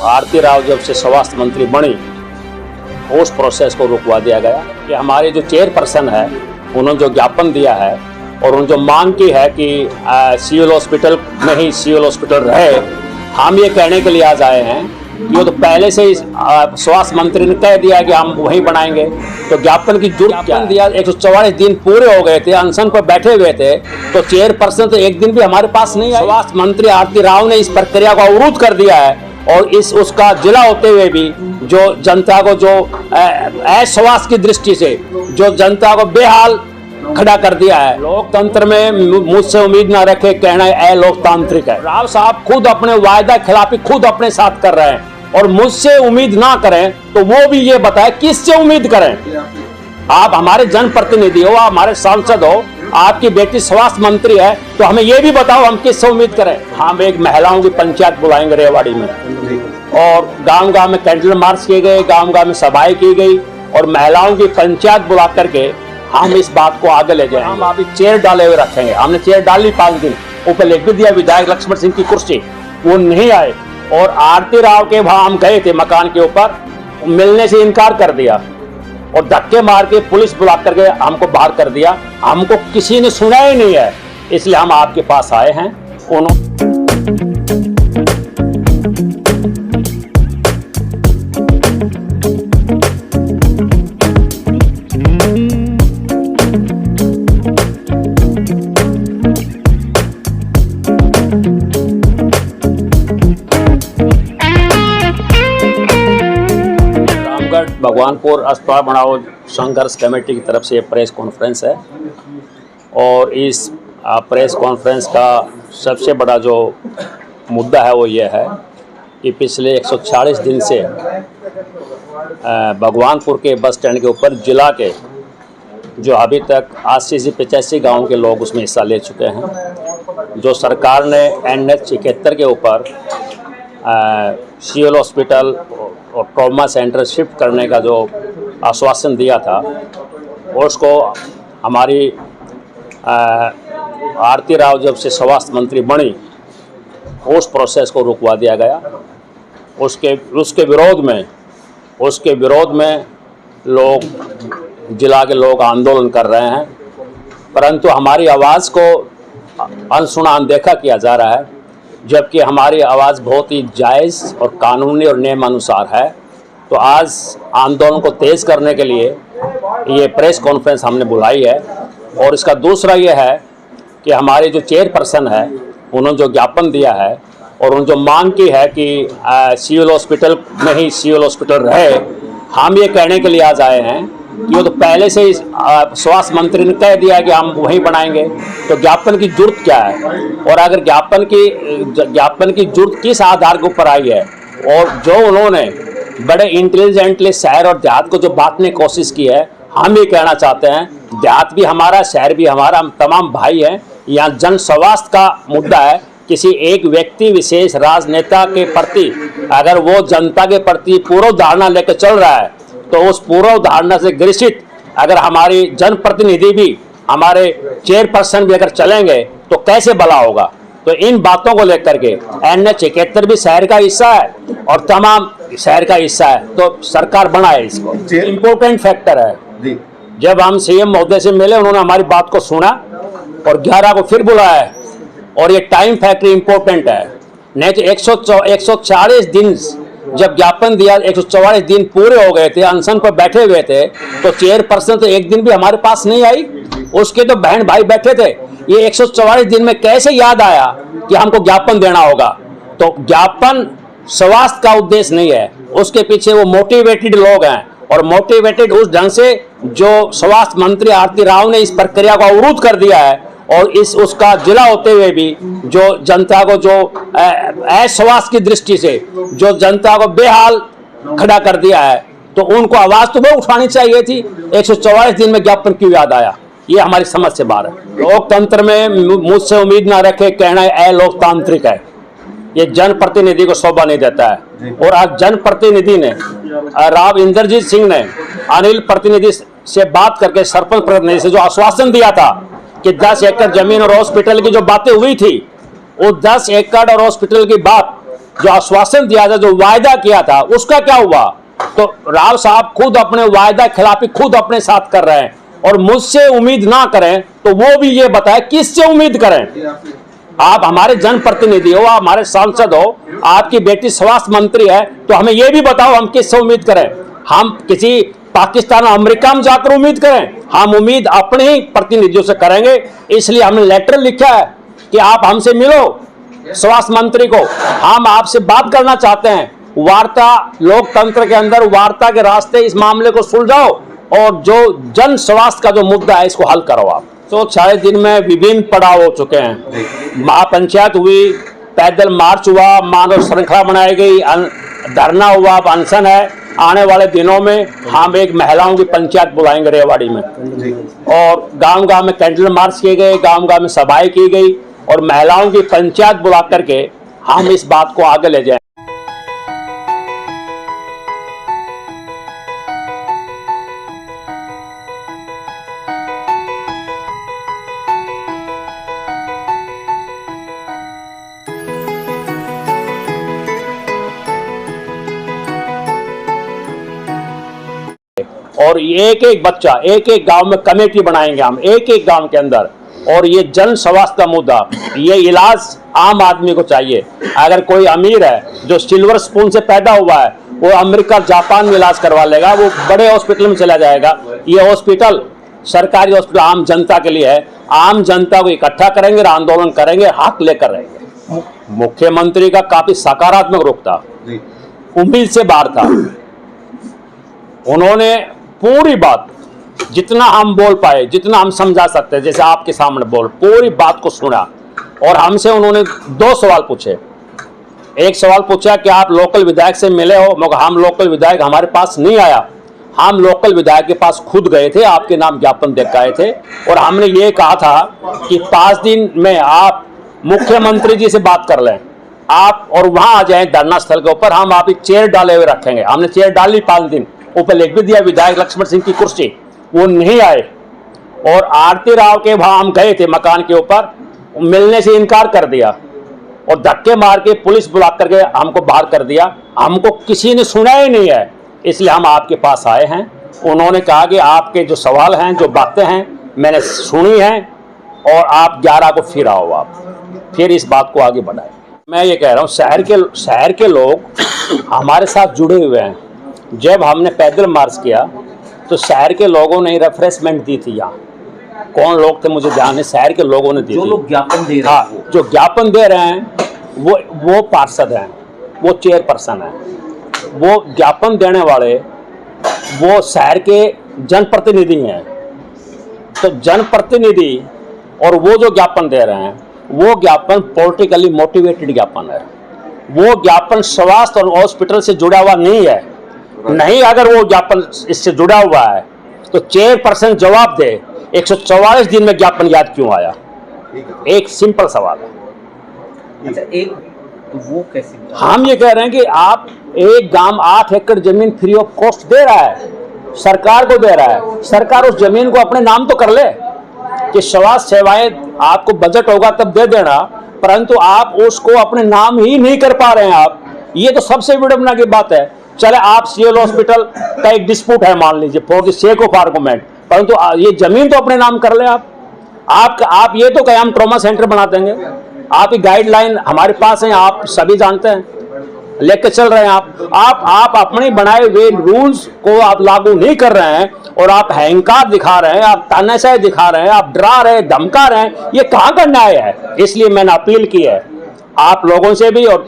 आरती राव जब से स्वास्थ्य मंत्री बनी उस प्रोसेस को रुकवा दिया गया कि हमारे जो चेयरपर्सन है उन्होंने जो ज्ञापन दिया है और उन्होंने जो मांग की है कि सिविल हॉस्पिटल में ही सिविल हॉस्पिटल रहे, हम ये कहने के लिए आज आए हैं कि वो तो पहले से ही स्वास्थ्य मंत्री ने कह दिया कि हम वहीं बनाएंगे, तो ज्ञापन की जरूरत क्या दिया। 144 दिन पूरे हो गए थे, अनशन पर बैठे हुए थे, तो चेयरपर्सन तो एक दिन भी हमारे पास नहीं आई। स्वास्थ्य मंत्री आरती राव ने इस प्रक्रिया को अवरुद्ध कर दिया है और उसका जिला होते हुए भी जो जनता को जो अस्वास्थ्य की दृष्टि से जो जनता को बेहाल खड़ा कर दिया है। लोकतंत्र में मुझसे उम्मीद ना रखे कहना अलोकतांत्रिक है। राव साहब खुद अपने वायदा खिलाफी खुद अपने साथ कर रहे हैं और मुझसे उम्मीद ना करें तो वो भी ये बताए किससे उम्मीद करें। आप हमारे जनप्रतिनिधि हो, आप हमारे सांसद हो, आपकी बेटी स्वास्थ्य मंत्री है, तो हमें ये भी बताओ हम किससे उम्मीद करें। हम एक महिलाओं की पंचायत बुलाएंगे रेवाड़ी में और गांव गांव में कैंडल मार्च किए गए, गांव गांव में सभाएं की गई और महिलाओं की पंचायत बुला करके हम इस बात को आगे ले जाएंगे। हम अभी चेयर डाले हुए रखेंगे, हमने चेयर डाली 5 दिन, ऊपर लिख भी दिया विधायक लक्ष्मण सिंह की कुर्सी, वो नहीं आए और आरती राव के वहां हम गए थे मकान के ऊपर, मिलने से इनकार कर दिया और धक्के मार के पुलिस बुला करके हमको बाहर कर दिया। हमको किसी ने सुना ही नहीं है, इसलिए हम आपके पास आए हैं। भगवानपुर अस्पताल बढ़ाओ संघर्ष कमेटी की तरफ से ये प्रेस कॉन्फ्रेंस है और इस प्रेस कॉन्फ्रेंस का सबसे बड़ा जो मुद्दा है वो ये है कि पिछले 140 दिन से भगवानपुर के बस स्टैंड के ऊपर जिला के जो अभी तक 80 से 85 गाँव के लोग उसमें हिस्सा ले चुके हैं। जो सरकार ने NH 71 के ऊपर सिविल हॉस्पिटल और ट्रॉमा सेंटर शिफ्ट करने का जो आश्वासन दिया था उसको हमारी आरती राव जब से स्वास्थ्य मंत्री बनी उस प्रोसेस को रुकवा दिया गया। उसके विरोध में लोग जिला के लोग आंदोलन कर रहे हैं, परंतु हमारी आवाज़ को अनसुना अनदेखा किया जा रहा है, जबकि हमारी आवाज़ बहुत ही जायज़ और कानूनी और नियमानुसार है। तो आज आंदोलन को तेज़ करने के लिए ये प्रेस कॉन्फ्रेंस हमने बुलाई है और इसका दूसरा ये है कि हमारे जो चेयरपर्सन है उन्होंने जो ज्ञापन दिया है और उन्होंने जो मांग की है कि सिविल हॉस्पिटल में ही सिविल हॉस्पिटल रहे, हम ये कहने के लिए आज आए हैं कि वो तो पहले से ही स्वास्थ्य मंत्री ने कह दिया कि हम वहीं बनाएंगे, तो ज्ञापन की जरूरत क्या है। और अगर ज्ञापन की जरूरत किस आधार के ऊपर आई है और जो उन्होंने बड़े इंटेलिजेंटली शहर और देहात को जो बांटने की कोशिश की है, हम ये कहना चाहते हैं देहात भी हमारा, शहर भी हमारा, हम तमाम भाई हैं। यहाँ जन स्वास्थ्य का मुद्दा है, किसी एक व्यक्ति विशेष राजनेता के प्रति अगर वो जनता के प्रति पूर्व धारणा लेकर चल रहा है तो उस पूर्व धारणा से ग्रसित अगर हमारी जनप्रतिनिधि भी, हमारे चेयरपर्सन भी अगर चलेंगे तो कैसे भला होगा। तो इन बातों को लेकर के NH 71 भी शहर का हिस्सा है और तमाम शहर का हिस्सा है, तो सरकार बनाए इसको। इम्पोर्टेंट फैक्टर है। जब हम CM महोदय से मिले उन्होंने हमारी बात को सुना और 11 को फिर बुलाया है और ये टाइम फैक्टर इम्पोर्टेंट है। नहीं तो 140 दिन जब ज्ञापन दिया, 144 दिन पूरे हो गए थे, अनशन पर बैठे हुए थे, तो चेयरपर्सन तो एक दिन भी हमारे पास नहीं आई, उसके तो बहन भाई बैठे थे। ये 144 दिन में कैसे याद आया कि हमको ज्ञापन देना होगा। तो ज्ञापन स्वास्थ्य का उद्देश्य नहीं है, उसके पीछे वो मोटिवेटेड लोग हैं और मोटिवेटेड उस ढंग से जो स्वास्थ्य मंत्री आरती राव ने इस प्रक्रिया को अवरुद्ध कर दिया है और उसका जिला होते हुए भी जो जनता को जो अस्वास्थ्य की दृष्टि से जो जनता को बेहाल खड़ा कर दिया है, तो उनको आवाज़ तो वो उठानी चाहिए थी। 144 दिन में ज्ञापन क्यों याद आया, ये हमारी समझ से बाहर है। लोकतंत्र में मुझसे उम्मीद ना रखे कहना अलोकतांत्रिक है, ये जनप्रतिनिधि को शोभा नहीं देता है। और आज जनप्रतिनिधि ने, राव इंद्रजीत सिंह ने अनिल प्रतिनिधि से बात करके सरपंच प्रतिनिधि से जो आश्वासन दिया था कि 10 एकड़ जमीन और हॉस्पिटल की जो बातें हुई थी, वो 10 एकड़ और हॉस्पिटल की बात जो आश्वासन दिया था, जो वायदा किया था, उसका क्या हुआ? तो राव साहब खुद अपने वायदा खिलाफी खुद अपने साथ कर रहे हैं, और मुझसे उम्मीद ना करें तो वो भी ये बताए किससे उम्मीद करें। आप हमारे जनप्रतिनिधि हो, आप हमारे सांसद हो, आपकी बेटी स्वास्थ्य मंत्री है, तो हमें ये भी बताओ हम किससे उम्मीद करें? हम किसी पाकिस्तान और अमेरिका में जाकर उम्मीद करें? हम उम्मीद अपने ही प्रतिनिधियों से करेंगे। इसलिए हमने लेटर लिखा है कि आप हमसे मिलो, स्वास्थ्य मंत्री को हम आपसे बात करना चाहते हैं। वार्ता, लोकतंत्र के अंदर वार्ता के रास्ते इस मामले को सुलझाओ, और जो जन स्वास्थ्य का जो मुद्दा है इसको हल करो आप। तो 4 दिन में विभिन्न पड़ाव हो चुके हैं। महापंचायत हुई, पैदल मार्च हुआ, मानव श्रृंखला बनाई गई, धरना हुआ, अनशन है। आने वाले दिनों में हम एक महिलाओं की पंचायत बुलाएंगे रेवाड़ी में, और गांव-गांव में कैंडल मार्च किए गए, गांव-गांव में सभाएं की गई, और महिलाओं की पंचायत बुला करके हम इस बात को आगे ले जाएं। और एक एक बच्चा, एक एक गांव में कमेटी बनाएंगे हम, एक एक गांव के अंदर। और ये जन स्वास्थ्य का मुद्दा, ये इलाज आम आदमी को चाहिए। अगर कोई अमीर है जो सिल्वर स्पून से पैदा हुआ है, वो अमेरिका जापान में इलाज करवा लेगा, वो बड़े हॉस्पिटल में चला जाएगा। ये हॉस्पिटल सरकारी हॉस्पिटल आम जनता के लिए है। आम जनता को इकट्ठा करेंगे, आंदोलन करेंगे, हक लेकर रहेंगे। मुख्यमंत्री का काफी सकारात्मक रुख था, उम्मीद से बाहर था। उन्होंने पूरी बात, जितना हम बोल पाए, जितना हम समझा सकते हैं, जैसे आपके सामने पूरी बात को सुना। और हमसे उन्होंने 2 सवाल पूछे। एक सवाल पूछा कि आप लोकल विधायक से मिले हो? मगर हम लोकल विधायक हमारे पास नहीं आया, हम लोकल विधायक के पास खुद गए थे, आपके नाम ज्ञापन देकर आए थे। और हमने ये कहा था कि 5 दिन में आप मुख्यमंत्री जी से बात कर लें आप, और वहां आ जाएं धरना स्थल के ऊपर, हम आप एक चेयर डाले हुए रखेंगे। हमने चेयर डाली, 5 दिन ऊपर लिख भी दिया विधायक लक्ष्मण सिंह की कुर्सी। वो नहीं आए, और आरती राव के वहां हम गए थे मकान के ऊपर, मिलने से इनकार कर दिया, और धक्के मार के पुलिस बुला करके हमको बाहर कर दिया। हमको किसी ने सुना ही नहीं है, इसलिए हम आपके पास आए हैं। उन्होंने कहा कि आपके जो सवाल हैं, जो बातें हैं, मैंने सुनी हैं, और आप 11 को फिर आओ, आप फिर इस बात को आगे बढ़ाएं। मैं ये कह रहा हूँ, शहर के लोग हमारे साथ जुड़े हुए हैं। जब हमने पैदल मार्च किया तो शहर के लोगों ने रिफ्रेशमेंट दी थी। यहाँ कौन लोग थे मुझे ध्यान है, शहर के लोगों ने दी थी। जो लोग ज्ञापन दे रहे हैं, जो ज्ञापन दे रहे हैं वो पार्षद हैं, वो चेयरपर्सन हैं, वो ज्ञापन देने वाले वो शहर के जनप्रतिनिधि हैं। तो जनप्रतिनिधि और वो जो ज्ञापन दे रहे हैं, वो ज्ञापन पॉलिटिकली मोटिवेटेड ज्ञापन है। वो ज्ञापन स्वास्थ्य और हॉस्पिटल से जुड़ा हुआ नहीं है। नहीं, अगर वो ज्ञापन इससे जुड़ा हुआ है तो चेयरपर्सन जवाब दे, 144 दिन में ज्ञापन याद क्यों आया? एक सिंपल सवाल है। अच्छा, एक तो वो कैसे? हम ये कह रहे हैं कि आप एक गांव 8 एकड़ जमीन फ्री ऑफ कॉस्ट दे रहा है, सरकार को दे रहा है। सरकार उस जमीन को अपने नाम तो कर ले कि स्वास्थ्य सेवाएं आपको बजट होगा तब दे देना, परंतु आप उसको अपने नाम ही नहीं कर पा रहे हैं आप। ये तो सबसे विडंबना की बात है। चले, आप सीएल हॉस्पिटल का एक डिस्प्यूट है मान लीजिए, for the sake of argument, परंतु ये जमीन तो अपने नाम कर ले आप ये तो कहें हम ट्रॉमा सेंटर बना देंगे। आपकी गाइडलाइन हमारे पास है, आप सभी जानते हैं, लेके चल रहे हैं आप अपने बनाए हुए रूल्स को आप लागू नहीं कर रहे हैं, और आप अहंकार दिखा रहे हैं, आप तानाशाही दिखा रहे हैं, आप डरा रहे हैं, धमका रहे हैं। ये कहाँ का न्याय है? इसलिए मैंने अपील की है आप लोगों से भी और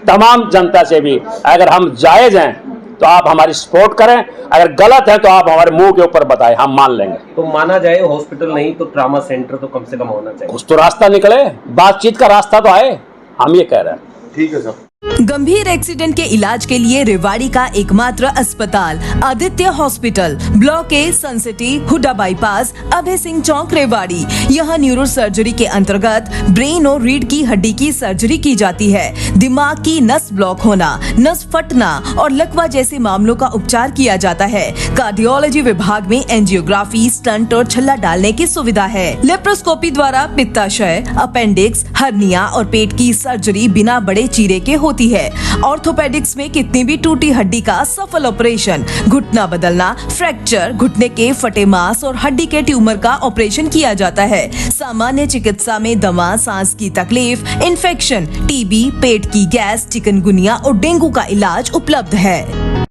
तमाम जनता से भी, अगर हम जायज हैं तो आप हमारी सपोर्ट करें, अगर गलत है तो आप हमारे मुंह के ऊपर बताएं, हम मान लेंगे। तो माना जाए हॉस्पिटल नहीं तो ट्रॉमा सेंटर तो कम से कम होना चाहिए। कुछ तो रास्ता निकले, बातचीत का रास्ता तो आए, हम ये कह रहे हैं। ठीक है सर। गंभीर एक्सीडेंट के इलाज के लिए रेवाड़ी का एकमात्र अस्पताल Aditya hospital, block A, Sun City, Hooda bypass, Abhay Singh Chowk, Rewari. यहाँ न्यूरो सर्जरी के अंतर्गत ब्रेन और रीढ़ की हड्डी की सर्जरी की जाती है। दिमाग की नस ब्लॉक होना, नस फटना और लकवा जैसे मामलों का उपचार किया जाता है। कार्डियोलॉजी विभाग में एंजियोग्राफी, स्टंट और छल्ला डालने की सुविधा है। लेप्रोस्कोपी द्वारा पित्ताशय, अपेंडिक्स, हर्निया और पेट की सर्जरी बिना बड़े चीरे के होती होती है। ऑर्थोपेडिक्स में कितनी भी टूटी हड्डी का सफल ऑपरेशन, घुटना बदलना, फ्रैक्चर, घुटने के फटे मांस और हड्डी के ट्यूमर का ऑपरेशन किया जाता है। सामान्य चिकित्सा में दमा, सांस की तकलीफ, इन्फेक्शन, टीबी, पेट की गैस, चिकनगुनिया और डेंगू का इलाज उपलब्ध है।